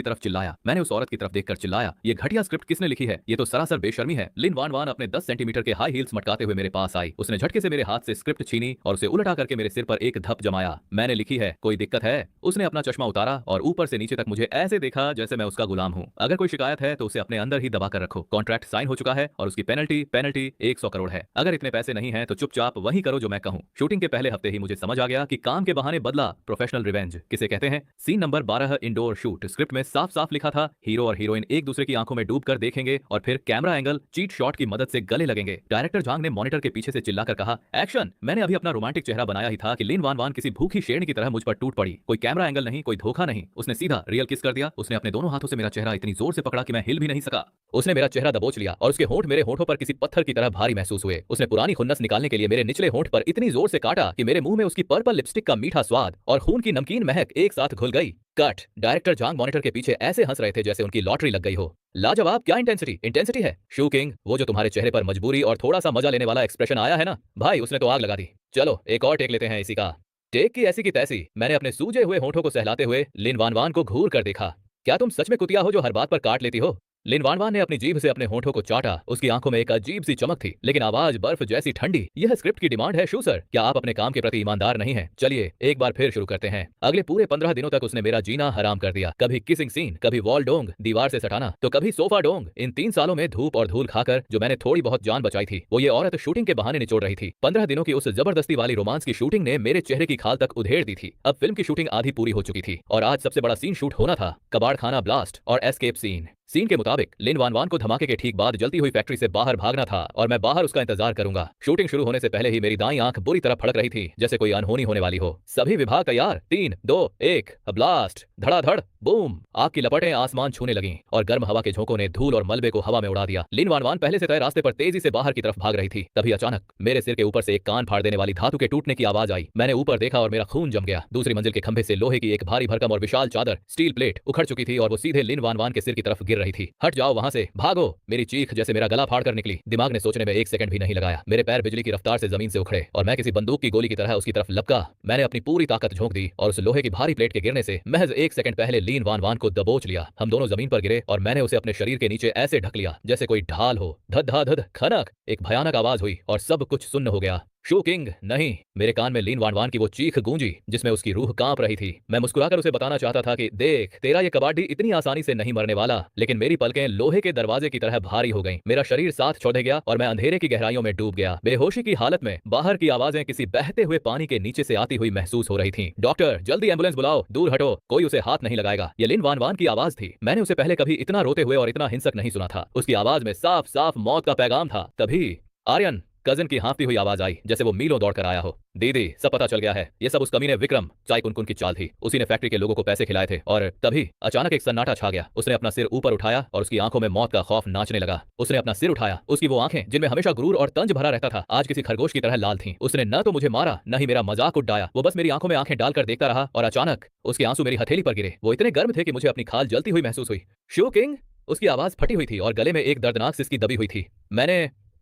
तरफ चिल्लाया। मैंने उस औरत की तरफ देखकर चिल्लाया, ये घटिया स्क्रिप्ट किसने लिखी है? ये तो सरासर बेशर्मी है। लिन वान वान अपने 10 सेंटीमीटर के हाई हील्स मटकाते हुए मेरे पास आई। उसने झटके से मेरे हाथ से स्क्रिप्ट छीनी और उसे उल्टा करके मेरे सिर पर एक धप जमाया। मैंने लिखी है, कोई दिक्कत है? उसने अपना चश्मा उतारा और ऊपर से नीचे तक मुझे ऐसे देखा जैसे मैं उसका गुलाम हूँ। अगर कोई शिकायत है तो उसे अपने अंदर ही दबा कर रखो। कॉन्ट्रैक्ट साइन हो चुका है और उसकी पेनल्टी पेनल्टी 100 करोड़ है। अगर इतने पैसे नहीं है तो चुपचाप वही करो जो मैं कहूँ। शूटिंग के पहले हफ्ते ही मुझे समझ आ गया कि काम के बहाने बदला प्रोफेशनल रिवेंज किसे कहते हैं। Scene number 12 indoor shoot. Script में साफ साफ लिखा था, हीरो और हीरोइन एक दूसरे की आंखों में डूब कर देखेंगे और फिर कैमरा एंगल चीट शॉट की मदद से गले लगेंगे। डायरेक्टर झांग ने मॉनिटर के पीछे से चिल्लाकर कहा, एक्शन। मैंने अभी अपना रोमांटिक चेहरा बनाया ही था कि लिन वान वान किसी भूखी शेरनी की तरह मुझ पर टूट पड़ी। कोई कैमरा एंगल नहीं, कोई धोखा नहीं, उसने सीधा रियल किस कर दिया। उसने अपने दोनों हाथों से मेरा चेहरा इतनी जोर से पकड़ा कि मैं हिल भी नहीं सका। उसने मेरा चेहरा दबोच लिया और उसके होंठ मेरे होंठों पर किसी पत्थर की तरह भारी महसूस हुए। उसने पुरानी खुन्नस निकालने के लिए मेरे निचले होंठ पर इतनी जोर से काटा कि मेरे मुंह में उसकी पर्पल लिपस्टिक का मीठा स्वाद और खून की नमकीन महक एक साथ घुल गई। कट। डायरेक्टर झांग मॉनिटर के पीछे ऐसे हंस रहे थे जैसे उनकी लॉटरी लग गई हो। लाजवाब, क्या इंटेंसिटी इंटेंसिटी है। शू किंग, वो जो तुम्हारे चेहरे पर मजबूरी और थोड़ा सा मजा लेने वाला एक्सप्रेशन आया है ना भाई, उसने तो आग लगा दी। चलो एक और टेक लेते हैं इसी का। टेक की ऐसी की तैसी। मैंने अपने सूजे हुए होठों को सहलाते हुए लिन वान वान को घूर कर देखा। क्या तुम सच में कुतिया हो जो हर बात पर काट लेती हो? लिन वान वान ने अपनी जीभ से अपने होठों को चाटा। उसकी आंखों में एक अजीब सी चमक थी, लेकिन आवाज बर्फ जैसी ठंडी। यह स्क्रिप्ट की डिमांड है शू सर, क्या आप अपने काम के प्रति ईमानदार नहीं हैं? चलिए एक बार फिर शुरू करते हैं। अगले पूरे 15 दिनों तक उसने मेरा जीना हराम कर दिया। कभी किसिंग सीन, कभी वॉल डोंग दीवार से सटाना, तो कभी सोफा डोंग। इन 3 सालों में धूप और धूल खाकर जो मैंने थोड़ी बहुत जान बचाई थी, वो ये औरत शूटिंग के बहाने निचोड़ रही थी। 15 दिनों की उस जबरदस्ती वाली रोमांस की शूटिंग ने मेरे चेहरे की खाल तक उधेड़ दी थी। अब फिल्म की शूटिंग आधी पूरी हो चुकी थी और आज सबसे बड़ा सीन शूट होना था, कबाड़ खाना ब्लास्ट और एस्केप सीन। सीन के मुताबिक लिन वान वान को धमाके के ठीक बाद जलती हुई फैक्ट्री से बाहर भागना था और मैं बाहर उसका इंतजार करूंगा। शूटिंग शुरू होने से पहले ही मेरी दाईं आंख बुरी तरह फड़क रही थी, जैसे कोई अनहोनी होने वाली हो। सभी विभाग तैयार। 3, 2, 1 ब्लास्ट। धड़ाधड़ बूम। आग की लपटें आसमान छूने लगीं और गर्म हवा के झोंकों ने धूल और मलबे को हवा में उड़ा दिया। लिन वान वान पहले से तय रास्ते पर तेजी से बाहर की तरफ भाग रही थी। तभी अचानक मेरे सिर के ऊपर से एक कान फाड़ देने वाली धातु के टूटने की आवाज आई। मैंने ऊपर देखा और मेरा खून जम गया। दूसरी मंजिल के खंभे से लोहे की एक भारी भरकम और विशाल चादर, स्टील प्लेट, उखड़ चुकी थी और वो सीधे लिन वान वान के सिर की तरफ गिर रही थी। हट जाओ वहां से, भागो। मेरी चीख जैसे मेरा गला फाड़ कर निकली। दिमाग ने सोचने में 1 सेकंड भी नहीं लगाया। मेरे पैर बिजली की रफ्तार से जमीन से उखड़े और मैं किसी बंदूक की गोली की तरह उसकी तरफ लपका। मैंने अपनी पूरी ताकत झोंक दी और उस लोहे की भारी प्लेट के गिरने से महज 1 सेकंड पहले लिन वान वान को दबोच लिया। हम दोनों जमीन पर गिरे और मैंने उसे अपने शरीर के नीचे ऐसे ढक लिया जैसे कोई ढाल हो। धद धा धद खनक, एक भयानक आवाज हुई और सब कुछ सुन्न हो गया। शू किंग नहीं। मेरे कान में लिन वान वान की वो चीख गूंजी जिसमें उसकी रूह कांप रही थी। मैं मुस्कुराकर उसे बताना चाहता था कि देख, तेरा ये कबाड़ी इतनी आसानी से नहीं मरने वाला, लेकिन मेरी पलकें लोहे के दरवाजे की तरह भारी हो गईं। मेरा शरीर साथ छोड़ गया और मैं अंधेरे की गहराइयों में डूब गया। बेहोशी की हालत में बाहर की आवाजें किसी बहते हुए पानी के नीचे से आती हुई महसूस हो रही थी। डॉक्टर, जल्दी एम्बुलेंस बुलाओ, दूर हटो, कोई उसे हाथ नहीं लगाएगा। ये लिन वान वान की आवाज थी। मैंने उसे पहले कभी इतना रोते हुए और इतना हिंसक नहीं सुना था। उसकी आवाज में साफ साफ मौत का पैगाम था। तभी आर्यन कजिन की हाँफती हुई आवाज आई जैसे वो मीलों दौड़ कर आया हो। दीदी, सब पता चल गया है। ये सब उस कमीने विक्रम चाय कुनकुन की चाल थी। उसी ने फैक्ट्री के लोगों को पैसे खिलाए थे। और तभी अचानक एक सन्नाटा छा गया। उसने अपना सिर ऊपर उठाया और उसकी आंखों में मौत का खौफ नाचने लगा। उसने अपना सिर उठाया। उसकी वो आंखें जिनमें हमेशा गुरूर और तंज भरा रहता था, आज किसी खरगोश की तरह लाल थीं। उसने न तो मुझे मारा, न ही मेरा मजाक उड़ाया। वो बस मेरी आंखों में आंखें डालकर देखता रहा और अचानक उसके आंसू मेरी हथेली पर गिरे। वो इतने गर्म थे कि मुझे अपनी खाल जलती हुई महसूस हुई। शू किंग। उसकी आवाज फटी हुई थी और गले में एक दर्दनाक सिसकी दबी हुई थी।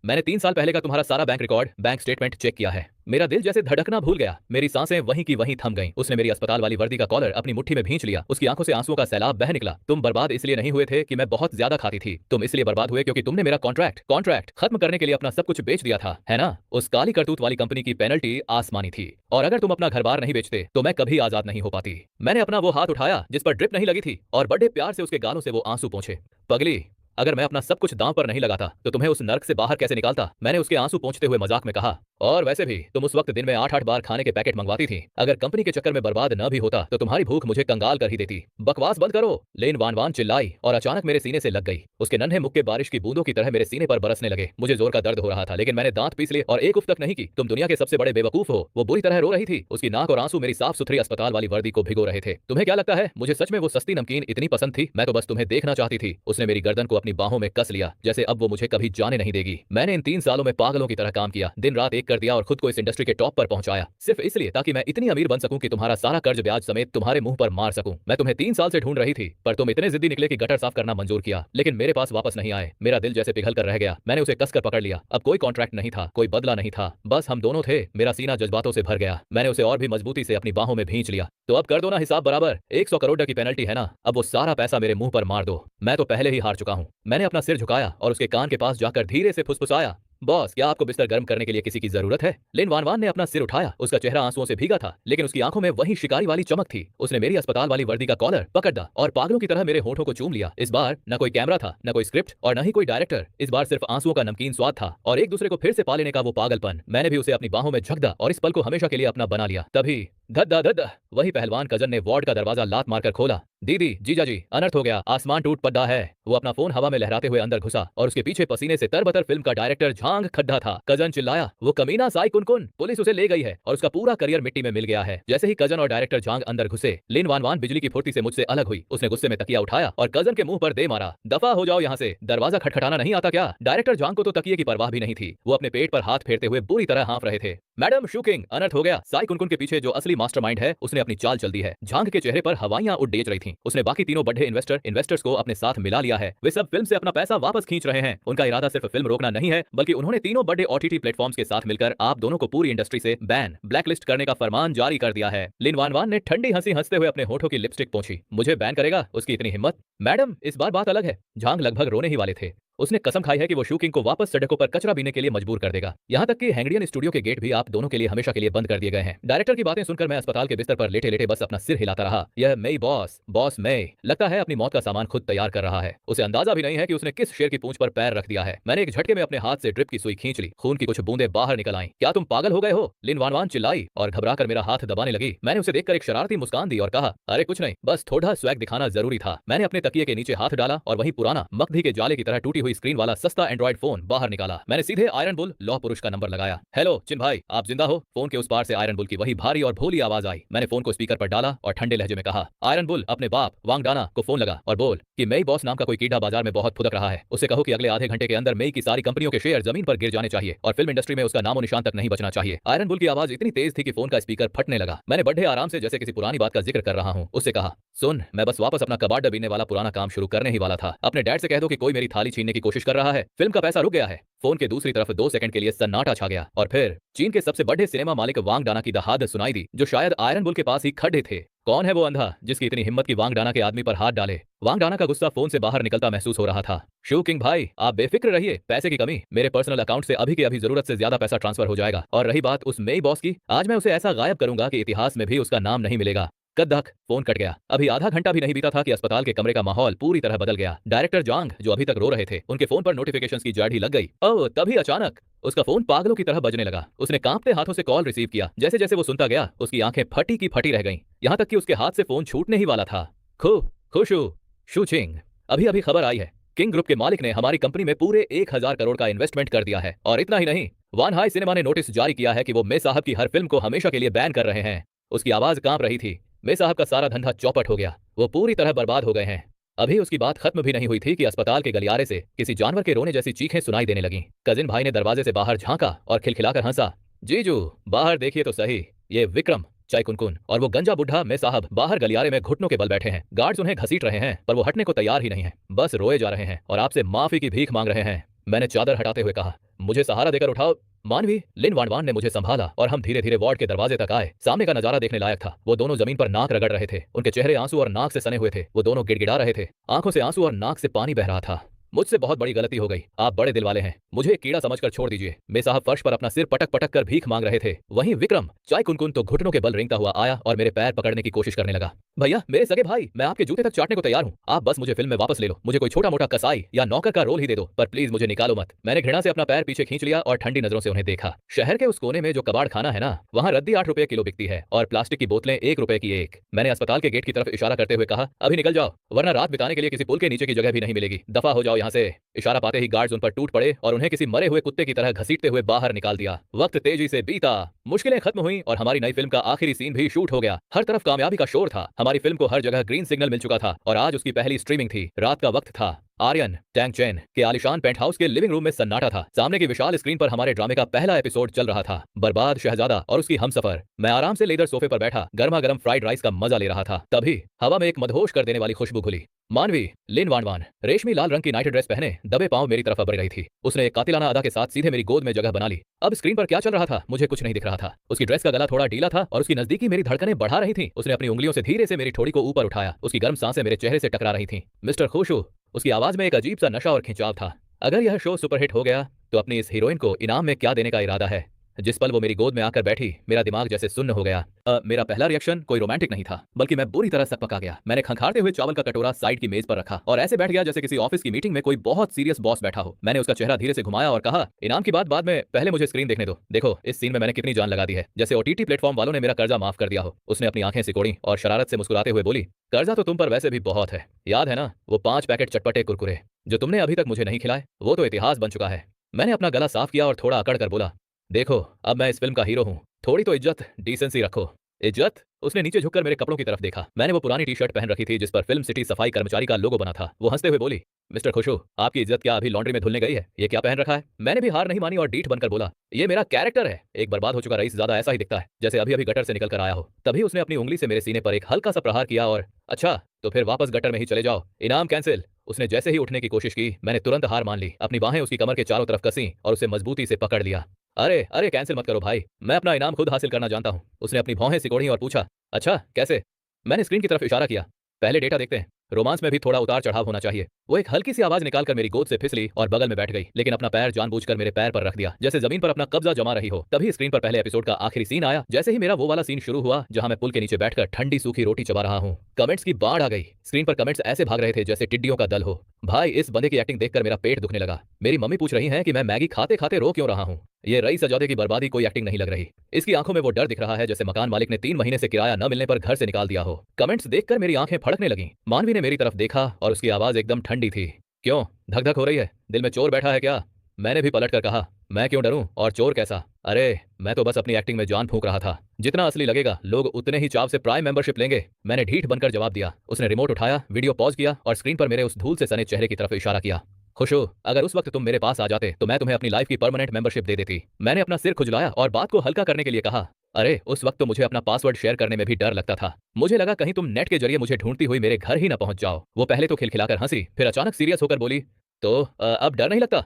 मैंने 3 साल पहले का तुम्हारा सारा bank record, bank statement check किया है। मेरा दिल जैसे धड़कना भूल गया। मेरी सांसें वहीं की वहीं थम गईं। उसने मेरी अस्पताल वाली वर्दी का कॉलर अपनी मुट्ठी में भींच लिया। उसकी आंखों से आंसुओं का सैलाब बह निकला। तुम बर्बाद इसलिए नहीं हुए थे कि मैं बहुत ज्यादा खाती थी। तुम इसलिए बर्बाद हुए क्योंकि तुमने मेरा कॉन्ट्रैक्ट खत्म करने के लिए अपना सब कुछ बेच दिया था, है ना? उस काली करतूत वाली कंपनी की पेनल्टी आसमानी थी और अगर तुम अपना घर बार नहीं बेचते तो मैं कभी आजाद नहीं हो पाती। मैंने अपना वो हाथ उठाया जिस पर ड्रिप नहीं लगी थी और बड़े प्यार से उसके गालों से वो आंसू पोंछे। पगली, अगर मैं अपना सब कुछ दांव पर नहीं लगाता तो तुम्हें उस नर्क से बाहर कैसे निकालता? मैंने उसके आंसू पोंछते हुए मजाक में कहा। और वैसे भी तुम उस वक्त दिन में 8-8 बार खाने के पैकेट मंगवाती थी। अगर कंपनी के चक्कर में बर्बाद न भी होता तो तुम्हारी भूख मुझे कंगाल कर ही देती। बकवास बंद करो, लिन वान वान चिल्लाई और अचानक मेरे सीने से लग गई। उसके नन्हे मुक्के बारिश की बूंदों की तरह मेरे सीने पर बरसने लगे। मुझे जोर का दर्द हो रहा था, लेकिन मैंने दांत पीस लिए और एक उफ तक नहीं की। तुम दुनिया के सबसे बड़े बेवकूफ हो। वो बुरी तरह रो रही थी। उसकी नाक और आंसू मेरी साफ सुथरी अस्पताल वाली वर्दी को भिगो रहे थे। तुम्हें क्या लगता है मुझे सच में वो सस्ती नमकीन इतनी पसंद थी? मैं तो बस तुम्हें देखना चाहती थी। उसने मेरी गर्दन को अपनी बाहों में कस लिया, जैसे अब वो मुझे कभी जाने नहीं देगी। मैंने इन 3 सालों में पागलों की तरह काम किया, दिन रात एक कर दिया और खुद को इस इंडस्ट्री के टॉप पर पहुंचाया, सिर्फ इसलिए ताकि मैं इतनी अमीर बन सकूं कि तुम्हारा सारा कर्ज ब्याज समेत तुम्हारे मुंह पर मार सकूं। मैं तुम्हें 3 साल से ढूंढ रही थी, पर तुम इतने जिद्दी निकले कि गटर साफ करना मंजूर किया, लेकिन मेरे पास वापस नहीं आए। मेरा दिल जैसे पिघल कर रह गया। मैंने उसे कसकर पकड़ लिया। अब कोई कॉन्ट्रैक्ट नहीं था, कोई बदला नहीं था, बस हम दोनों थे। मेरा सीना जज्बातों से भर गया। मैंने उसे और भी मजबूती से अपनी बाहों में भींच लिया। तो अब कर दो ना हिसाब बराबर, 100 करोड़ की पेनल्टी है ना, अब वो सारा पैसा मेरे मुंह पर मार दो। मैं तो पहले ही हार चुका हूं। मैंने अपना सिर झुकाया और उसके कान के पास जाकर धीरे से फुसफुसाया, बॉस क्या आपको बिस्तर गर्म करने के लिए किसी की जरूरत है? लिन वान वान ने अपना सिर उठाया। उसका चेहरा आंसुओं से भीगा था, लेकिन उसकी आंखों में वही शिकारी वाली चमक थी। उसने मेरी अस्पताल वाली वर्दी का कॉलर पकड़ दा और पागलों की तरह मेरे होठों को चूम लिया। इस बार न कोई कैमरा था, न कोई स्क्रिप्ट और न ही कोई डायरेक्टर। इस बार सिर्फ आंसुओं का नमकीन स्वाद था और एक दूसरे को फिर से पा लेने का वो पागलपन। मैंने भी उसे अपनी बाहों में झक दा और इस पल को हमेशा के लिए अपना बना लिया। तभी धद्दा धद्दा वही पहलवान कजन ने वार्ड का दरवाजा लात मारकर खोला। दीदी, जीजाजी, अनर्थ हो गया, आसमान टूट पड़ा है। वो अपना फोन हवा में लहराते हुए अंदर घुसा और उसके पीछे पसीने से तरबतर फिल्म का डायरेक्टर झांग खड्डा था। कजन चिल्लाया, वो कमीना साई कुनकुन, पुलिस उसे ले गई है और उसका पूरा करियर मिट्टी में मिल गया है। जैसे ही कजन और डायरेक्टर झांग अंदर घुसे, लिन वान वान बिजली की फुर्ती से मुझसे अलग हुई। उसने गुस्से में तकिया उठाया और कजन के मुंह पर दे मारा। दफा हो जाओ यहाँ से, दरवाजा खटखटाना नहीं आता क्या? डायरेक्टर झांग को तो तकिए की परवाह भी नहीं थी। वो अपने पेट पर हाथ फेरते हुए बुरी तरह हाँफ रहे थे। मैडम शूकिंग, अनर्थ हो गया। साई कुनकुन के पीछे जो असली मास्टरमाइंड है उसने अपनी चाल चल दी है। झांग के चेहरे पर हवाइयां उड़ेज रही थीं। उसने बाकी तीनों बड़े इन्वेस्टर्स को अपने साथ मिला लिया है। वे सब फिल्म से अपना पैसा वापस खींच रहे हैं। उनका इरादा सिर्फ फिल्म रोकना नहीं है, बल्कि उन्होंने तीनों बड़े ओटीटी प्लेटफॉर्म्स के साथ मिलकर आप दोनों को पूरी इंडस्ट्री से ब्लैकलिस्ट करने का फरमान जारी कर दिया है। लिन वान वान ने ठंडी हंसी हंसते हुए अपने होठों की लिपस्टिक पोंछी। मुझे बैन करेगा? उसकी इतनी हिम्मत? मैडम, इस बार बात अलग है। झांग लगभग रोने ही वाले थे। उसने कसम खाई है कि वो शूकिंग को वापस सड़कों पर कचरा बीने के लिए मजबूर कर देगा। यहाँ तक कि हैंगडियन स्टूडियो के गेट भी आप दोनों के लिए हमेशा के लिए बंद कर दिए गए हैं। डायरेक्टर की बातें सुनकर मैं अस्पताल के बिस्तर पर लेटे लेटे बस अपना सिर हिलाता रहा। यह मई बॉस मई लगता है अपनी मौत का सामान खुद तैयार कर रहा है। उसे अंदाजा भी नहीं है कि उसने किस शेर की पूंछ पर पैर रख दिया है। मैंने एक झटके में अपने हाथ से ड्रिप की सुई खींच ली। खून की कुछ बूंदें बाहर निकल आईं। क्या तुम पागल हो गए हो? लिन वान वान चिल्लाई और घबराकर मेरा हाथ दबाने लगी। मैंने उसे देखकर एक शरारती मुस्कान दी और कहा, अरे कुछ नहीं, बस थोड़ा स्वैग दिखाना जरूरी था। मैंने अपने तकिए के नीचे हाथ डाला और वही पुराना मकड़ी के जाले की तरह टूटी हुई स्क्रीन वाला सस्ता एंड्रॉइड फोन बाहर निकाला। मैंने सीधे आयरन बुल लौह पुरुष का नंबर लगाया। हेलो चिन भाई, आप जिंदा हो? फोन के उस पार से आयरन बुल की वही भारी और भोली आवाज आई। मैंने फोन को स्पीकर पर डाला और ठंडे लहजे में कहा, आयरन बुल, अपने बाप वांग डाना को फोन लगा और बोल कि मई बॉस नाम का कोई कीड़ा बाजार में बहुत फुदक रहा है। उसे कहो कि अगले आधे घंटे के अंदर मई की सारी कंपनियों के शेयर जमीन पर गिर जाने चाहिए और फिल्म इंडस्ट्री में उसका नामो निशान तक नहीं बचना चाहिए। आयरन बुल की आवाज इतनी तेज थी कि फोन का स्पीकर फटने लगा। मैंने बड़े आराम से जैसे किसी पुरानी बात का जिक्र कर रहा हूँ उससे कहा, सुन, मैं बस वापस अपना कबाड़ बीनने वाला पुराना काम शुरू करने ही वाला था। अपने डैड से कह दो कि कोई मेरी थाली छीनने की कोशिश कर रहा है। फिल्म का पैसा रुक गया है। फोन के दूसरी तरफ 2 सेकंड के लिए सन्नाटा छा गया और फिर चीन के सबसे बड़े सिनेमा मालिक वांग डाना की दहाड़ सुनाई दी, जो शायद आयरन बुल के पास ही खड़े थे। कौन है वो अंधा जिसकी इतनी हिम्मत की वांग डाना के आदमी पर हाथ डाले? वांग डाना का गुस्सा फोन से बाहर निकलता महसूस हो रहा था। शू किंग भाई, आप बेफिक्र रहिए, पैसे की कमी, मेरे पर्सनल अकाउंट से अभी के अभी जरूरत से ज्यादा पैसा ट्रांसफर हो जाएगा। और रही बात उस मई बॉस की, आज मैं उसे ऐसा गायब करूंगा कि इतिहास में भी उसका नाम नहीं मिलेगा। कद्दक, फोन कट गया। अभी आधा घंटा भी नहीं बीता था कि अस्पताल के कमरे का माहौल पूरी तरह बदल गया। डायरेक्टर जांग, जो अभी तक रो रहे थे, उनके फोन पर नोटिफिकेशंस की जड़ ही लग गई। ओह, तभी अचानक उसका फोन पागलों की तरह बजने लगा। उसने कांपते हाथों से कॉल रिसीव किया। जैसे जैसे वो सुनता गया, उसकी आंखें फटी की फटी रह गईं। यहां तक कि उसके हाथ से फोन छूटने ही वाला था। खुशू शूचिंग, अभी अभी खबर आई है, किंग ग्रुप के मालिक ने हमारी कंपनी में पूरे 1000 करोड़ का इन्वेस्टमेंट कर दिया है। और इतना ही नहीं, वान हाई सिनेमा ने नोटिस जारी किया है कि वो मे साहब की हर फिल्म को हमेशा के लिए बैन कर रहे हैं। उसकी आवाज कांप रही थी। मे साहब का सारा धंधा चौपट हो गया। वो पूरी तरह बर्बाद हो गए हैं। अभी उसकी बात खत्म भी नहीं हुई थी कि अस्पताल के गलियारे से किसी जानवर के रोने जैसी चीखें सुनाई देने लगीं। कजिन भाई ने दरवाजे से बाहर झांका और खिलखिलाकर हंसा। जीजू, बाहर देखिए तो सही, ये विक्रम, चाय कुनकुन और वो गंजा बुढ़ा मे साहब बाहर गलियारे में घुटनों के बल बैठे हैं। गार्ड्स उन्हें घसीट रहे हैं, पर वो हटने को तैयार ही नहीं है। बस रोए जा रहे हैं और आपसे माफी की भीख मांग रहे हैं। मैंने चादर हटाते हुए कहा, मुझे सहारा देकर उठाओ मानवी। लिन वान वान ने मुझे संभाला और हम धीरे धीरे वार्ड के दरवाजे तक आए। सामने का नजारा देखने लायक था। वो दोनों जमीन पर नाक रगड़ रहे थे। उनके चेहरे आंसू और नाक से सने हुए थे। वो दोनों गिड़गिड़ा रहे थे। आंखों से आंसू और नाक से पानी बह रहा था। मुझसे बहुत बड़ी गलती हो गई। आप बड़े दिल वाले हैं, मुझे एक कीड़ा समझकर छोड़ दीजिए। मे साहब फर्श पर अपना सिर पटक पटक कर भीख मांग रहे थे। वहीं विक्रम, चाय कुनकुन तो घुटनों के बल रेंगता हुआ आया और मेरे पैर पकड़ने की कोशिश करने लगा। भैया, मेरे सगे भाई, मैं आपके जूते तक चाटने को तैयार हूँ। आप बस मुझे फिल्म में वापस ले लो। मुझे कोई छोटा मोटा कसाई या नौकर का रोल ही दे दो, पर प्लीज मुझे निकालो मत। मैंने घृणा से अपना पैर पीछे खींच लिया और ठंडी नजरों से उन्हें देखा। शहर के उस कोने में जो कबाड़ खाना है ना, वहाँ रद्दी 8 रुपए किलो बिकती है और प्लास्टिक की बोतलें 1 रुपए की एक। मैंने अस्पताल के गेट की तरफ इशारा करते हुए कहा, अभी निकल जाओ, वरना रात बिताने के लिए किसी पुल के नीचे की जगह भी नहीं मिलेगी। दफा हो जाओ यहाँ से। इशारा पाते ही गार्ड्स उन पर टूट पड़े और उन्हें किसी मरे हुए कुत्ते की तरह घसीटते हुए बाहर निकाल दिया। वक्त तेजी से बीता, मुश्किलें खत्म हुई और हमारी नई फिल्म का आखिरी सीन भी शूट हो गया। हर तरफ कामयाबी का शोर था। हमारी फिल्म को हर जगह ग्रीन सिग्नल मिल चुका था और आज उसकी पहली स्ट्रीमिंग थी। रात का वक्त था। आर्यन टैंग चैन के आलिशान पेंट हाउस के लिविंग रूम में सन्नाटा था। सामने की विशाल स्क्रीन पर हमारे ड्रामे का पहला एपिसोड चल रहा था, बर्बाद शहजादा और उसकी हमसफर। मैं आराम से लेदर सोफे पर बैठा गर्मा गर्म फ्राइड राइस का मजा ले रहा था। तभी हवा में एक मदहोश कर देने वाली खुशबू खुली। मानवी लिन वान वान रेशमी लाल रंग की नाइट ड्रेस पहने दबे पांव मेरी तरफ बढ़ रही थी। उसने एक कातिलाना अदा के साथ सीधे मेरी गोद में जगह बना ली। अब स्क्रीन पर क्या चल रहा था मुझे कुछ नहीं दिख रहा था। उसकी ड्रेस का गला थोड़ा ढीला था और उसकी नजदीकी मेरी धड़कनें बढ़ा रही थी। उसने अपनी उंगलियों से धीरे से मेरी ठोड़ी को ऊपर उठाया। उसकी गर्म सांसें मेरे चेहरे से टकरा रही थीं। मिस्टर खुशू, उसकी आवाज में एक अजीब सा नशा और खिंचाव था। अगर यह शो सुपरहिट हो गया तो अपनी इस हीरोइन को इनाम में क्या देने का इरादा है? जिस पल वो मेरी गोद में आकर बैठी मेरा दिमाग जैसे सुन्न हो गया। मेरा पहला रिएक्शन कोई रोमांटिक नहीं था, बल्कि मैं बुरी तरह सकपका गया। मैंने खंखारते हुए चावल का कटोरा साइड की मेज पर रखा और ऐसे बैठ गया जैसे किसी ऑफिस की मीटिंग में कोई बहुत सीरियस बॉस बैठा हो। मैंने उसका चेहरा धीरे से घुमाया और कहा, इनाम की बात बाद में, पहले मुझे स्क्रीन देखने दो। देखो इस सीन में मैंने कितनी जान लगा दी है, जैसे ओटीटी प्लेटफॉर्म वालों ने मेरा कर्जा माफ कर दिया हो। उसने अपनी आंखें सिकोड़ी और शरारत से मुस्कुराते हुए बोली, कर्जा तो तुम पर वैसे भी बहुत है, याद है ना वो 5 पैकेट चटपटे कुरकुरे जो तुमने अभी तक मुझे नहीं खिलाए? वो तो इतिहास बन चुका है। मैंने अपना गला साफ किया और थोड़ा अकड़ कर बोला, देखो अब मैं इस फिल्म का हीरो हूँ, थोड़ी तो इज्जत डिसेंसी रखो। इज्जत? उसने नीचे झुककर मेरे कपड़ों की तरफ देखा। मैंने वो पुरानी टी शर्ट पहन रखी थी जिस पर फिल्म सिटी सफाई कर्मचारी का लोगो बना था। वो हंसते हुए बोली, मिस्टर खुशू, आपकी इज्जत क्या अभी लॉन्ड्री में धुलने गई है? ये क्या पहन रखा है? मैंने भी हार नहीं मानी और डीठ बनकर बोला, ये मेरा कैरेक्टर है। एक बर्बाद हो चुका रईस ज्यादा ऐसा ही दिखता है जैसे अभी अभी गटर से निकल कर आया हो। तभी उसने अपनी उंगली से मेरे सीने पर एक हल्का सा प्रहार किया और, अच्छा तो फिर वापस गटर में ही चले जाओ, इनाम कैंसिल। उसने जैसे ही उठने की कोशिश की मैंने तुरंत हार मान ली। अपनी बाहें उसकी कमर के चारों तरफ कसी और उसे मजबूती से पकड़ लिया। अरे अरे कैंसिल मत करो भाई, मैं अपना इनाम खुद हासिल करना जानता हूँ। उसने अपनी भौहें सिकोड़ी और पूछा, अच्छा कैसे? मैंने स्क्रीन की तरफ इशारा किया। पहले डेटा देखते हैं, रोमांस में भी थोड़ा उतार चढ़ाव होना चाहिए। वो एक हल्की सी आवाज निकालकर मेरी गोद से फिसली और बगल में बैठ गई, लेकिन अपना पैर जानबूझकर मेरे पैर पर रख दिया जैसे जमीन पर अपना कब्जा जमा रही हो। तभी स्क्रीन पर पहले एपिसोड का आखिरी सीन आया। जैसे ही मेरा वो वाला सीन शुरू हुआ जहां मैं पुल के नीचे बैठकर ठंडी सूखी रोटी चबा रहा हूँ, कमेंट्स की बाढ़ आ गई। स्क्रीन पर कमेंट्स ऐसे भाग रहे थे जैसे टिड्डियों का दल हो। भाई इस बंदे की एक्टिंग देखकर मेरा पेट दुखने लगा। मेरी मम्मी पूछ रही है कि मैं मैगी खाते खाते रो क्यों रहा हूँ। ये रईस सजादे की बर्बादी कोई एक्टिंग नहीं लग रही। इसकी आंखों में वो डर दिख रहा है जैसे मकान मालिक ने 3 महीने से किराया न मिलने पर घर से निकाल दिया हो। कमेंट्स देखकर मेरी आंखें फड़कने लगीं। मानवी ने मेरी तरफ देखा और उसकी आवाज एकदम ठंडी थी। क्यों धक धक हो रही है? दिल में चोर बैठा है क्या? मैंने भी पलट कर कहा, मैं क्यों डरूं और चोर कैसा? अरे मैं तो बस अपनी एक्टिंग में जान फूंक रहा था। जितना असली लगेगा लोग उतने ही चाव से प्राइम मेंबरशिप लेंगे। मैंने ढीठ बनकर जवाब दिया। उसने रिमोट उठाया, वीडियो पॉज किया और स्क्रीन पर मेरे उस धूल से सने चेहरे की तरफ इशारा किया। खुशू, अगर उस वक्त तुम मेरे पास आ जाते तो मैं तुम्हें अपनी लाइफ की परमानेंट मेंबरशिप दे देती। मैंने अपना सिर खुजलाया और बात को हल्का करने के लिए कहा, अरे उस वक्त तो मुझे अपना पासवर्ड शेयर करने में भी डर लगता था। मुझे लगा कहीं तुम नेट के जरिए मुझे ढूंढती हुई मेरे घर ही न पहुंच जाओ। वो पहले तो खिलखिलाकर हंसी, फिर अचानक सीरियस होकर बोली, तो अब डर नहीं लगता?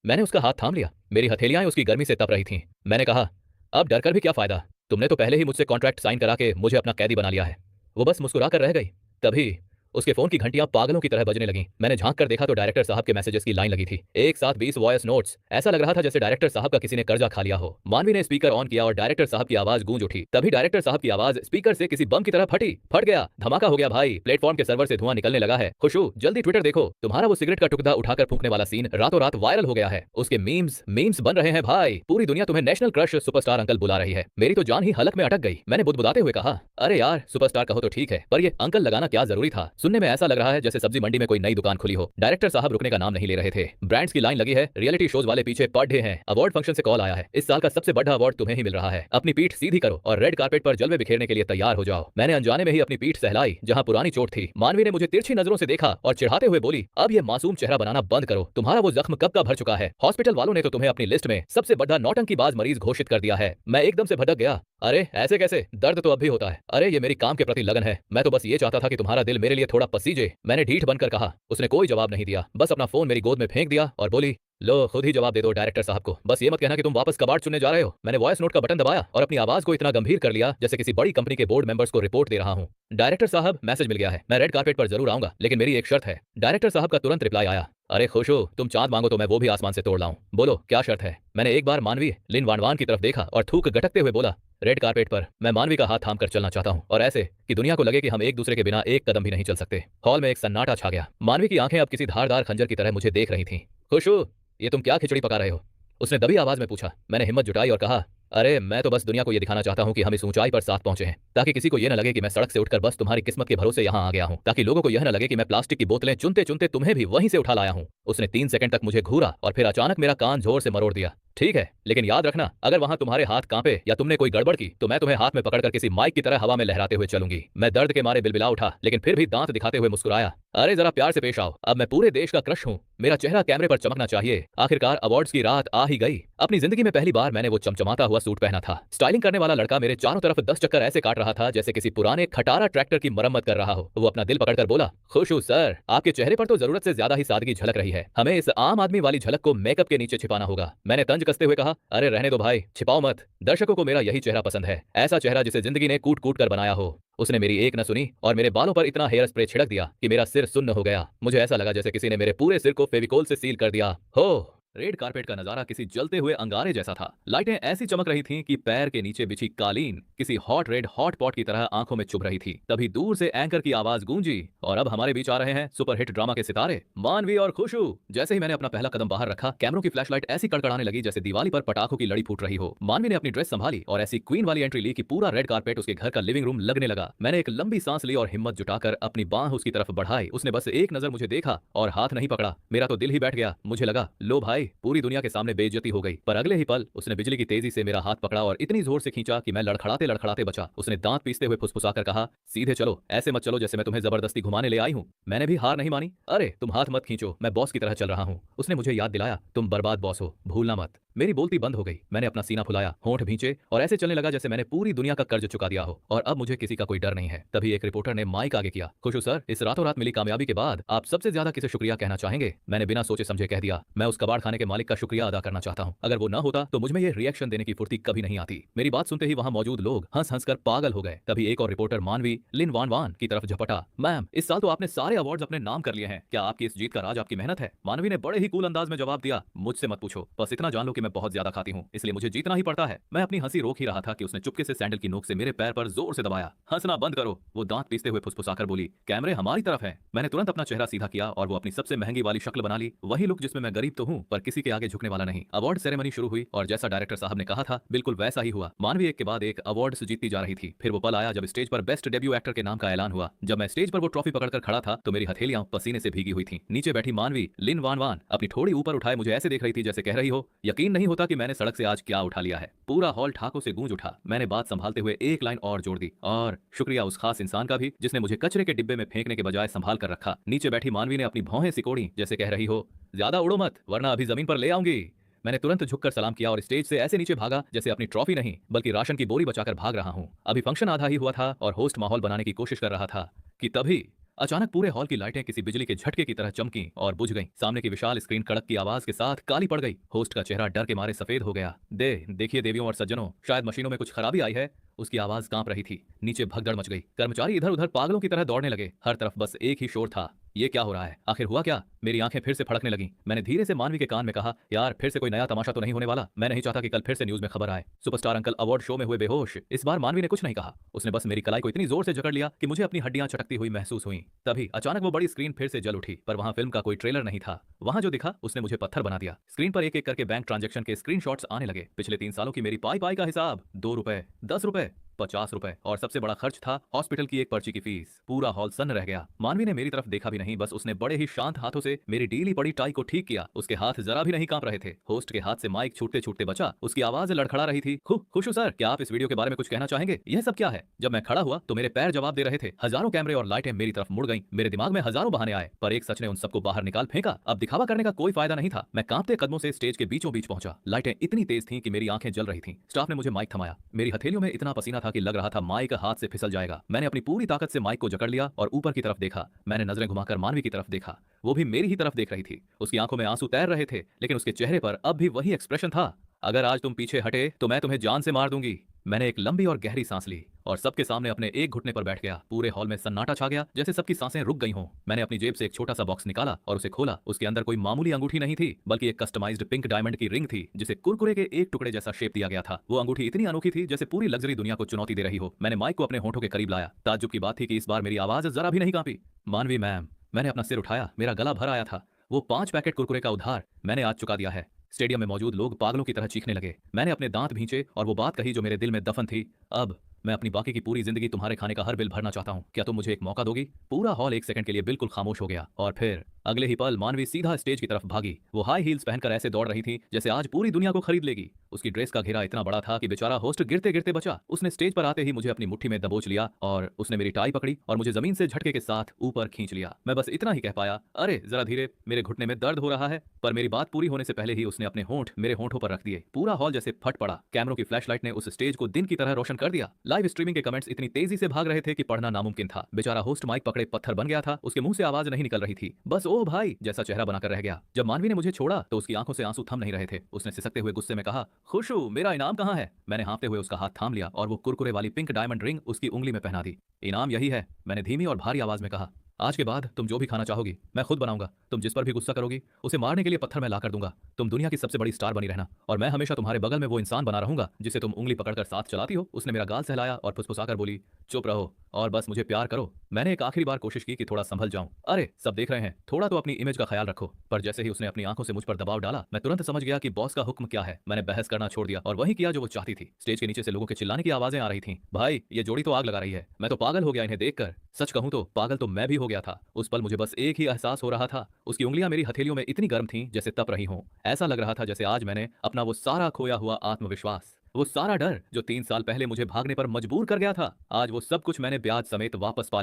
मैंने उसका हाथ थाम लिया। मेरी हथेलियां उसकी गर्मी से तप रही थीं। मैंने कहा, अब डर कर भी क्या फायदा? तुमने तो पहले ही मुझसे कॉन्ट्रैक्ट साइन करा के मुझे अपना कैदी बना लिया है। वो बस मुस्कुरा कर रह गई। तभी उसके फोन की घंटियां पागलों की तरह बजने लगीं। मैंने झांक कर देखा तो डायरेक्टर साहब के मैसेजेस की लाइन लगी थी, एक साथ 20 वॉइस नोट्स। ऐसा लग रहा था जैसे डायरेक्टर साहब का किसी ने कर्जा खा लिया हो। मानवी ने स्पीकर ऑन किया और डायरेक्टर साहब की आवाज गूंज उठी। तभी डायरेक्टर साहब की आवाज स्पीकर से किसी बम की तरह फट गया। धमाका हो गया भाई, प्लेटफॉर्म के सर्वर से धुआं निकलने लगा है। खुशू जल्दी ट्विटर देखो, तुम्हारा वो सिगरेट का टुकड़ा उठाकर फूंकने वाला सीन रातों रात वायरल हो गया है। उसके मीम्स बन रहे हैं भाई। पूरी दुनिया तुम्हें नेशनल क्रश सुपरस्टार अंकल बुला रही है। मेरी तो जान ही हलक में अटक गई। मैंने बुदबुदाते हुए कहा, अरे यार सुपरस्टार कहो तो ठीक है, पर ये अंकल लगाना क्या जरूरी था? सुनने में ऐसा लग रहा है जैसे सब्जी मंडी में कोई नई दुकान खुली हो। डायरेक्टर साहब रुकने का नाम नहीं ले रहे थे। ब्रांड्स की लाइन लगी है, रियलिटी शोज वाले पीछे पड़े हैं। अवार्ड फंक्शन से कॉल आया है, इस साल का सबसे बड़ा अवार्ड तुम्हें ही मिल रहा है। अपनी पीठ सीधी करो और रेड कार्पेट पर जलवे बिखेरने के लिए तैयार हो जाओ। मैंने अनजाने में ही अपनी पीठ सहलाई जहां पुरानी चोट थी। मानवी ने मुझे तिरछी नजरों से देखा और चिढ़ाते हुए बोली, अब ये मासूम चेहरा बनाना बंद करो। तुम्हारा वो जख्म कब का भर चुका है। हॉस्पिटल वालों ने तो तुम्हें अपनी लिस्ट में सबसे बड़ा नौटंकीबाज मरीज घोषित कर दिया है। मैं एकदम से भटक गया। अरे ऐसे कैसे? दर्द तो अब भी होता है। अरे ये मेरी काम के प्रति लगन है। मैं तो बस ये चाहता था कि तुम्हारा दिल मेरे लिए थोड़ा पसीजे। मैंने ढीठ बनकर कहा। उसने कोई जवाब नहीं दिया, बस अपना फोन मेरी गोद में फेंक दिया और बोली, लो खुद ही जवाब दे दो डायरेक्टर साहब को। बस ये मत कहना कि तुम वापस कबाड़ चुनने जा रहे हो। मैंने वॉइस नोट का बटन दबाया और अपनी आवाज को इतना गंभीर कर लिया जैसे किसी बड़ी कंपनी के बोर्ड मेंबर्स को रिपोर्ट दे रहा हूं। डायरेक्टर साहब मैसेज मिल गया है, मैं रेड कार्पेट पर जरूर आऊंगा, लेकिन मेरी एक शर्त है। डायरेक्टर साहब का तुरंत रिप्लाई आया, अरे खुश हो, तुम चांद मांगो तो मैं वो भी आसमान से तोड़ लाऊं। बोलो क्या शर्त है? मैंने एक बार मानवी लिन वान वान की तरफ देखा और थूक गटकते हुए बोला, रेड कार्पेट पर मैं मानवी का हाथ थाम कर चलना चाहता हूं और ऐसे कि दुनिया को लगे कि हम एक दूसरे के बिना एक कदम भी नहीं चल सकते। हॉल में एक सन्नाटा छा गया। मानवी की आंखें अब किसी धारदार खंजर की तरह मुझे देख रही थीं। खुशू, ये तुम क्या खिचड़ी पका रहे हो? उसने दबी आवाज में पूछा। मैंने हिम्मत जुटाई और कहा, अरे मैं तो बस दुनिया को ये दिखाना चाहता हूं कि हम इस ऊंचाई पर साथ पहुंचे हैं, ताकि किसी को यह न लगे कि मैं सड़क से उठकर बस तुम्हारी किस्मत के भरोसे यहां आ गया हूं, ताकि लोगों को यह न लगे कि मैं प्लास्टिक की बोतलें चुनते चुनते तुम्हें भी वहीं से उठा लाया हूं। उसने 3 सेकंड तक मुझे घूरा और फिर अचानक मेरा कान जोर से मरोड़ दिया। ठीक है, लेकिन याद रखना, अगर वहां तुम्हारे हाथ कांपे या तुमने कोई गड़बड़ की तो मैं तुम्हें हाथ में पकड़कर किसी माइक की तरह हवा में लहराते हुए चलूंगी। मैं दर्द के मारे बिलबिला उठा, लेकिन फिर भी दांत दिखाते हुए मुस्कुराया। अरे जरा प्यार से पेश आओ, अब मैं पूरे देश का क्रश हूँ, मेरा चेहरा कैमरे पर चमकना चाहिए। आखिरकार अवार्ड्स की रात आ ही गई। अपनी जिंदगी में पहली बार मैंने वो चमचमाता हुआ सूट पहना था। स्टाइलिंग करने वाला लड़का मेरे चारों तरफ 10 चक्कर ऐसे काट रहा था जैसे किसी पुराने खटारा ट्रैक्टर की मरम्मत कर रहा हो। वो अपना दिल पकड़कर बोला, खुश हूँ सर, आपके चेहरे पर तो जरूरत से ज्यादा ही सादगी झलक रही है, हमें इस आम आदमी वाली झलक को मेकअप के नीचे छिपाना होगा। मैंने तंज कसते हुए कहा, अरे रहने दो भाई, छिपाओ मत, दर्शकों को मेरा यही चेहरा पसंद है, ऐसा चेहरा जिसे जिंदगी ने कूट कूट कर बनाया हो। उसने मेरी एक न सुनी और मेरे बालों पर इतना हेयर स्प्रे छिड़क दिया कि मेरा सिर सुन्न हो गया। मुझे ऐसा लगा जैसे किसी ने मेरे पूरे सिर को फेविकोल से सील कर दिया हो। रेड कारपेट का नजारा किसी जलते हुए अंगारे जैसा था। लाइटें ऐसी चमक रही थीं कि पैर के नीचे बिछी कालीन किसी हॉट रेड हॉट पॉट की तरह आंखों में चुभ रही थी। तभी दूर से एंकर की आवाज गूंजी और अब हमारे बीच आ रहे हैं सुपरहिट ड्रामा के सितारे मानवी और खुशू। जैसे ही मैंने अपना पहला कदम बाहर रखा, कैमरों की फ्लैशलाइट ऐसी कड़कड़ाने लगी जैसे दिवाली पर पटाखों की लड़ी फूट रही हो। मानवी ने अपनी ड्रेस संभाली और ऐसी क्वीन वाली एंट्री ली कि पूरा रेड कारपेट उसके घर का लिविंग रूम लगने लगा। मैंने एक लंबी सांस ली और हिम्मत जुटाकर अपनी बांह उसकी तरफ बढ़ाई। उसने बस एक नजर मुझे देखा और हाथ नहीं पकड़ा। मेरा तो दिल ही बैठ गया। मुझे लगा, लो भाई, पूरी दुनिया के सामने बेइज्जती हो गई। पर अगले ही पल उसने बिजली की तेजी से मेरा हाथ पकड़ा और इतनी जोर से खींचा कि मैं लड़खड़ाते लड़खड़ाते बचा। उसने दांत पीसते हुए फुसफुसाकर कहा, सीधे चलो, ऐसे मत चलो जैसे मैं तुम्हें जबरदस्ती घुमाने ले आई हूँ। मैंने भी हार नहीं मानी। अरे तुम हाथ मत खींचो, मैं बॉस की तरह चल रहा हूँ। उसने मुझे याद दिलाया, तुम बर्बाद बॉस हो, भूलना मत। मेरी बोलती बंद हो गई। मैंने अपना सीना फुलाया, होंठ भींचे और ऐसे चलने लगा जैसे मैंने पूरी दुनिया का कर्ज चुका दिया हो और अब मुझे किसी का कोई डर नहीं है। तभी एक रिपोर्टर ने माइक आगे किया, खुशू सर, इस रातों रात मिली कामयाबी के बाद आप सबसे ज्यादा किसे शुक्रिया कहना चाहेंगे? मैंने बिना सोचे समझे कह दिया, मैं उस कबाड़ खाने के मालिक का शुक्रिया अदा करना चाहता हूँ। अगर वो ना होता तो मुझ में ये रिएक्शन देने की फुर्ती कभी नहीं आती। मेरी बात सुनते ही वहां मौजूद लोग हंस हंस कर पागल हो गए। तभी एक और रिपोर्टर मानवी लिन वान वान की तरफ झपटा, मैम, इस साल तो आपने सारे अवार्ड्स अपने नाम कर लिए हैं, क्या आपकी इस जीत का राज आपकी मेहनत है? मानवी ने बड़े ही कूल अंदाज में जवाब दिया, मुझसे मत पूछो, बस इतना जान लो कि मैं बहुत ज्यादा खाती हूँ, इसलिए मुझे जीतना ही पड़ता है। मैं अपनी हंसी रोक ही रहा था कि उसने चुपके से सैंडल की नोक से मेरे पैर पर जोर से दबाया। हंसना बंद करो, वो दांत पीसते हुए फुसफुसाकर बोली, कैमरे हमारी तरफ है। मैंने तुरंत अपना चेहरा सीधा किया और वो अपनी सबसे महंगी वाली शक्ल बना ली, वही लुक जिसमें मैं गरीब तो हूँ पर किसी के आगे झुकने वाला नहीं। अवार्ड सेरेमनी शुरू हुई और जैसा डायरेक्टर साहब ने कहा था बिल्कुल वैसा ही हुआ। मानवी एक के बाद एक अवार्ड जीतती जा रही थी। फिर वो पल आया जब स्टेज पर बेस्ट डेब्यू एक्टर के नाम का ऐलान हुआ। जब मैं स्टेज पर वो ट्रॉफी पकड़कर खड़ा था तो मेरी हथेलियां पसीने से भीगी हुई थी। नीचे बैठी मानवी लिन वान वान अपनी ठोड़ी ऊपर उठाए मुझे ऐसे देख रही थी जैसे कह रही हो, यकीन नहीं होता कि मैंने सड़क से आज क्या उठा लिया है। पूरा हॉल ठाकों से गूंज उठा। मैंने बात संभालते हुए एक लाइन और जोड़ दी, और शुक्रिया उस खास इंसान का भी जिसने मुझे कचरे के डिब्बे में फेंकने के बजाय संभाल कर रखा। नीचे बैठी मानवी ने अपनी भौहें सिकोड़ी जैसे कह रही हो, ज्यादा उड़ो मत वरना अभी जमीन पर ले आऊंगी। मैंने तुरंत झुककर सलाम किया और स्टेज से ऐसे नीचे भागा जैसे अपनी ट्रॉफी नहीं बल्कि राशन की बोरी बचाकर भाग रहा हूं। अभी फंक्शन आधा ही हुआ था और होस्ट माहौल बनाने की कोशिश कर रहा था कि तभी अचानक पूरे हॉल की लाइटें किसी बिजली के झटके की तरह चमकी और बुझ गईं। सामने की विशाल स्क्रीन कड़क की आवाज के साथ काली पड़ गई। होस्ट का चेहरा डर के मारे सफेद हो गया। देखिए देवियों और सज्जनों, शायद मशीनों में कुछ खराबी आई है। उसकी आवाज कांप रही थी। नीचे भगदड़ मच गई। कर्मचारी इधर उधर पागलों की तरह दौड़ने लगे। हर तरफ बस एक ही शोर था, ये क्या हो रहा है? आखिर हुआ क्या? मेरी आंखें फिर से फड़कने लगीं। मैंने धीरे से मानवी के कान में कहा, यार फिर से कोई नया तमाशा तो नहीं होने वाला? मैं नहीं चाहता कि कल फिर से न्यूज में खबर आए, सुपरस्टार अंकल अवार्ड शो में हुए बेहोश। इस बार मानवी ने कुछ नहीं कहा। उसने बस मेरी कलाई को इतनी जोर से जकड़ लिया कि मुझे अपनी हड्डियां चटकती हुई महसूस हुई। तभी अचानक वो बड़ी स्क्रीन फिर से जल उठी, पर वहां फिल्म का कोई ट्रेलर नहीं था। वहां जो दिखा उसने मुझे पत्थर बना दिया। स्क्रीन पर एक एक करके बैंक ट्रांजैक्शन के स्क्रीनशॉट्स आने लगे। पिछले 3 सालों की मेरी पाई पाई का हिसाब, 2 रुपए, 10 रुपए, 50 रुपए, और सबसे बड़ा खर्च था हॉस्पिटल की एक पर्ची की फीस। पूरा हॉल सन्न रह गया। मानवी ने मेरी तरफ देखा भी नहीं, बस उसने बड़े ही शांत हाथों से मेरी ढीली पड़ी टाई को ठीक किया। उसके हाथ जरा भी नहीं कांप रहे थे। होस्ट के हाथ से माइक छूटते छूटते बचा। उसकी आवाज लड़खड़ा रही थी, खुशू सर, क्या आप इस वीडियो के बारे में कुछ कहना चाहेंगे? यह सब क्या है? जब मैं खड़ा हुआ तो मेरे पैर जवाब दे रहे थे। हजारों कैमरे और लाइटें मेरी तरफ मुड़ गईं। मेरे दिमाग में हजारों बहाने आए, पर एक सच ने उन सबको बाहर निकाल फेंका। अब दिखावा करने का कोई फायदा नहीं था। मैं कांपते कदमों से स्टेज के बीचों बीच पहुंचा। लाइटें इतनी तेज थीं कि मेरी आंखें जल रही थीं। स्टाफ ने मुझे माइक थमाया। मेरी हथेलियों में इतना पसीना था कि लग रहा था माइक हाथ से फिसल जाएगा। मैंने अपनी पूरी ताकत से माइक को जकड़ लिया और ऊपर की तरफ देखा। मैंने नजरें घुमाकर मानवी की तरफ देखा। वो भी मेरी ही तरफ देख रही थी। उसकी आंखों में आंसू तैर रहे थे, लेकिन उसके चेहरे पर अब भी वही एक्सप्रेशन था, अगर आज तुम पीछे हटे तो मैं तुम्हें जान से मार दूंगी। मैंने एक लंबी और गहरी सांस ली और सबके सामने अपने एक घुटने पर बैठ गया। पूरे हॉल में सन्नाटा छा गया, जैसे सबकी सांसें रुक गई हों। मैंने अपनी जेब से एक छोटा सा बॉक्स निकाला और उसे खोला। उसके अंदर कोई मामूली अंगूठी नहीं थी, बल्कि एक कस्टमाइज्ड पिंक डायमंड की रिंग थी, जिसे कुरकुरे के एक टुकड़े जैसा शेप दिया गया था। वो अंगूठी इतनी अनोखी थी जैसे पूरी लग्जरी दुनिया को चुनौती दे रही हो। मैंने माइक को अपने होठों के करीब लाया। ताज्जुब की बात थी कि इस बार मेरी आवाज जरा भी नहीं कांपी। मानवी मैम, मैंने अपना सिर उठाया। मेरा गला भर आया था। वो 5 पैकेट कुरकुरे का उधार मैंने आज चुका दिया है। स्टेडियम में मौजूद लोग पागलों की तरह चीखने लगे। मैंने अपने दांत भींचे और वो बात कही जो मेरे दिल में दफन थी, अब मैं अपनी बाकी की पूरी जिंदगी तुम्हारे खाने का हर बिल भरना चाहता हूँ। क्या तुम मुझे एक मौका दोगी? पूरा हॉल एक सेकंड के लिए बिल्कुल खामोश हो गया और फिर अगले ही पल मानवी सीधा स्टेज की तरफ भागी। वो हाई हील्स पहनकर ऐसे दौड़ रही थी जैसे आज पूरी दुनिया को खरीद लेगी। उसकी ड्रेस का घेरा इतना बड़ा था कि बेचारा होस्ट गिरते गिरते बचा। उसने स्टेज पर आते ही मुझे अपनी मुट्ठी में दबोच लिया और उसने मेरी टाई पकड़ी और मुझे जमीन से झटके के साथ ऊपर खींच लिया। मैं बस इतना ही कह पाया, अरे जरा धीरे, मेरे घुटने में दर्द हो रहा है। पर मेरी बात पूरी होने से पहले ही उसने अपने होंठ मेरे होंठों पर रख दिए। पूरा हॉल जैसे फट पड़ा। कैमरों की फ्लैशलाइट ने उस स्टेज को दिन की तरह रोशन कर दिया। लाइव स्ट्रीमिंग के कमेंट्स इतनी तेजी से भाग रहे थे कि पढ़ना नामुमकिन था। बेचारा होस्ट माइक पकड़े पत्थर बन गया था। उसके मुंह से आवाज नहीं निकल रही थी, बस ओ भाई जैसा चेहरा बनाकर रह गया। जब मानवी ने मुझे छोड़ा तो उसकी आंखों से आंसू थम नहीं रहे थे। उसने सिसकते हुए गुस्से में कहा, खुशू मेरा इनाम कहाँ है? मैंने हाँफते हुए उसका हाथ थाम लिया और वो कुरकुरे वाली पिंक डायमंड रिंग उसकी उंगली में पहना दी। इनाम यही है, मैंने धीमी और भारी आवाज में कहा। आज के बाद तुम जो भी खाना चाहोगी मैं खुद बनाऊंगा। तुम जिस पर भी गुस्सा करोगी उसे मारने के लिए पत्थर मैं लाकर दूंगा। तुम दुनिया की सबसे बड़ी स्टार बनी रहना और मैं हमेशा तुम्हारे बगल में वो इंसान बना रहूंगा जिसे तुम उंगली पकड़कर साथ चलाती हो। उसने मेरा गाल सहलाया और फुसफुसाकर बोली, चुप रहो और बस मुझे प्यार करो। मैंने एक आखिरी बार कोशिश की कि थोड़ा संभल जाऊं। अरे सब देख रहे हैं, थोड़ा तो अपनी इमेज का ख्याल रखो। पर जैसे ही उसने अपनी आंखों से मुझ पर दबाव डाला मैं तुरंत समझ गया कि बॉस का हुक्म क्या है। मैंने बहस करना छोड़ दिया और वही किया जो वो चाहती थी। स्टेज के नीचे से लोगों के चिल्लाने की आवाजें आ रही थीं। भाई ये जोड़ी तो आग लगा रही है। मैं तो पागल हो गया इन्हें देखकर। सच कहूं तो पागल तो मैं भी हो गया था। उस पल मुझे बस एक ही एहसास हो रहा था, उसकी उंगलियां मेरी हथेलियों में इतनी गर्म थीं जैसे तप रही हों। ऐसा लग रहा था जैसे आज मैंने अपना वो सारा खोया हुआ आत्मविश्वास, वो सारा डर जो 3 साल पहले मुझे भागने पर मजबूर कर गया था, आज वो सब कुछ मैंने ब्याज समेत वापस पा